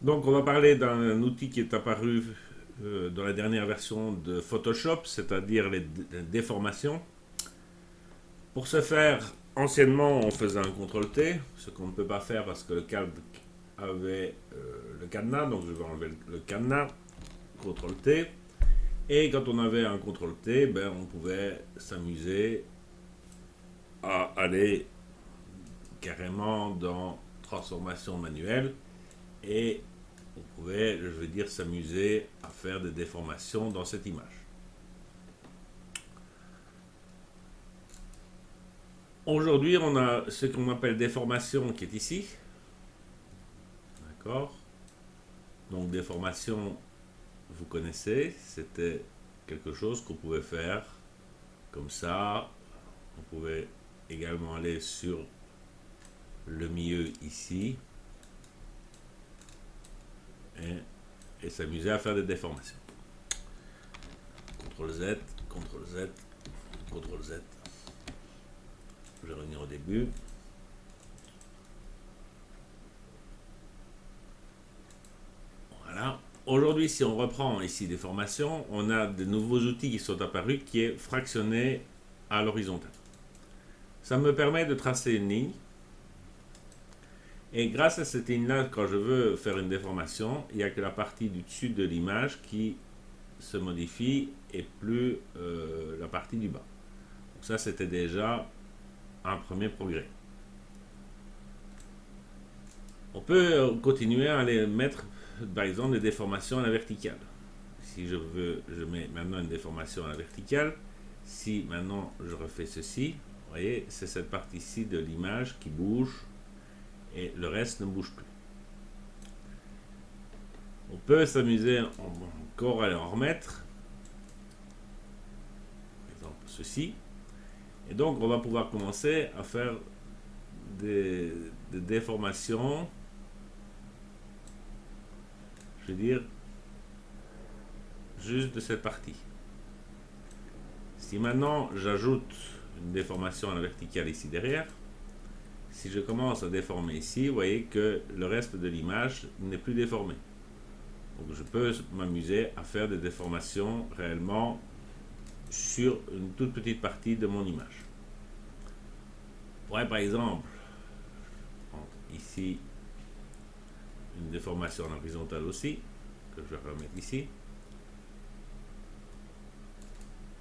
Donc on va parler d'un outil qui est apparu dans la dernière version de Photoshop, c'est-à-dire les déformations. Pour ce faire, anciennement on faisait un CTRL-T, ce qu'on ne peut pas faire parce que le cadre avait le cadenas, donc je vais enlever le cadenas, CTRL-T. Et quand on avait un CTRL-T, ben, on pouvait s'amuser à aller carrément dans transformation manuelle et on pouvait, je veux dire, s'amuser à faire des déformations dans cette image. Aujourd'hui, on a ce qu'on appelle déformation qui est ici. D'accord. Donc déformation, vous connaissez, c'était quelque chose qu'on pouvait faire comme ça. On pouvait également aller sur le milieu ici et s'amuser à faire des déformations. CTRL Z, CTRL Z, CTRL Z. Je vais revenir au début. Voilà. Aujourd'hui, si on reprend ici des formations, on a de nouveaux outils qui sont apparus qui est fractionné à l'horizontale. Ça me permet de tracer une ligne. Et grâce à cette ligne-là, quand je veux faire une déformation, il n'y a que la partie du dessus de l'image qui se modifie et plus la partie du bas. Donc ça, c'était déjà un premier progrès. On peut continuer à aller mettre, par exemple, des déformations à la verticale. Si je veux, je mets maintenant une déformation à la verticale. Si maintenant je refais ceci, vous voyez, c'est cette partie-ci de l'image qui bouge et le reste ne bouge plus. On peut s'amuser encore à en remettre, par exemple ceci. Et donc on va pouvoir commencer à faire des déformations, je veux dire, juste de cette partie. Si maintenant j'ajoute une déformation à la verticale ici derrière, si je commence à déformer ici, vous voyez que le reste de l'image n'est plus déformé. Donc je peux m'amuser à faire des déformations réellement sur une toute petite partie de mon image. Je pourrais par exemple, ici, une déformation en horizontale aussi, que je vais remettre ici.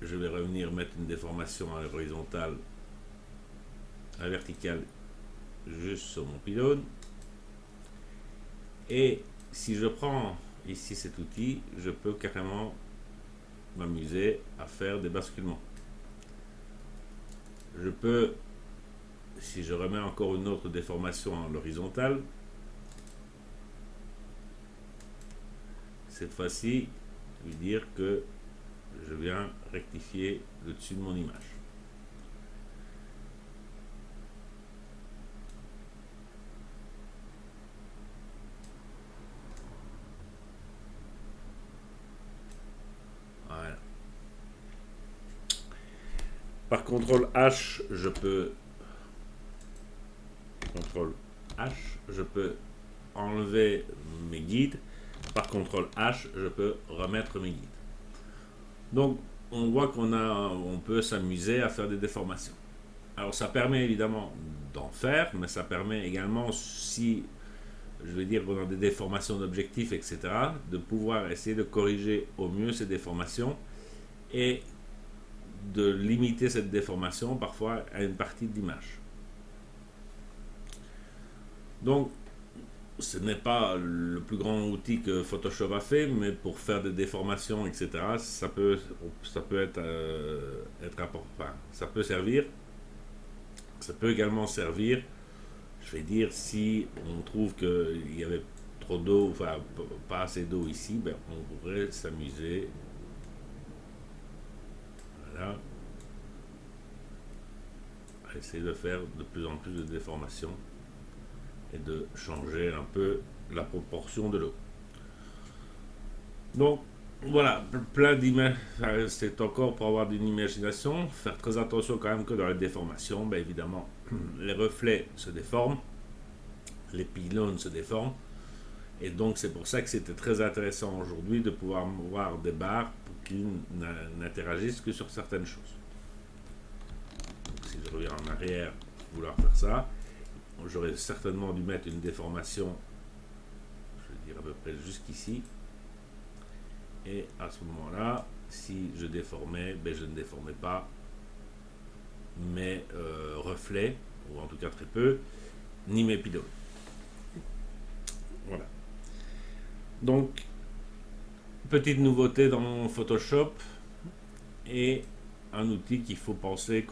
Je vais revenir mettre une déformation à l'horizontale, à la verticale, juste sur mon pylône. Et si je prends ici cet outil, je peux carrément m'amuser à faire des basculements. Je peux, si je remets encore une autre déformation à l'horizontale, cette fois-ci, lui dire que je viens rectifier le dessus de mon image. Voilà. Par CTRL H, je peux CTRL H, je peux enlever mes guides. Par CTRL H, je peux remettre mes guides. Donc, on voit on peut s'amuser à faire des déformations. Alors, ça permet évidemment d'en faire, mais ça permet également, si je veux dire qu'on a des déformations d'objectifs, etc., de pouvoir essayer de corriger au mieux ces déformations et de limiter cette déformation parfois à une partie de l'image. Donc, ce n'est pas le plus grand outil que Photoshop a fait, mais pour faire des déformations, etc., ça peut être important. Enfin, ça peut servir. Ça peut également servir, je vais dire, si on trouve qu'il y avait trop d'eau, enfin pas assez d'eau ici, ben, on pourrait s'amuser. Voilà. À essayer de faire de plus en plus de déformations et de changer un peu la proportion de l'eau. Donc voilà, plein d'images. C'est encore pour avoir d'une imagination. Faire très attention quand même que dans les déformations, ben évidemment, les reflets se déforment, les pylônes se déforment, Et donc c'est pour ça que c'était très intéressant aujourd'hui de pouvoir voir des barres pour qu'ils n'interagissent que sur certaines choses. Donc, si je reviens en arrière pour vouloir faire ça, j'aurais certainement dû mettre une déformation, je vais dire à peu près jusqu'ici. Et à ce moment-là, si je déformais, ben je ne déformais pas mes reflets, ou en tout cas très peu, ni mes pylônes. Voilà. Donc, petite nouveauté dans Photoshop et un outil qu'il faut penser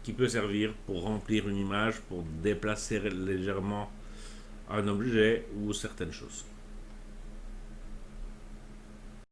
qui peut servir pour remplir une image, pour déplacer légèrement un objet ou certaines choses.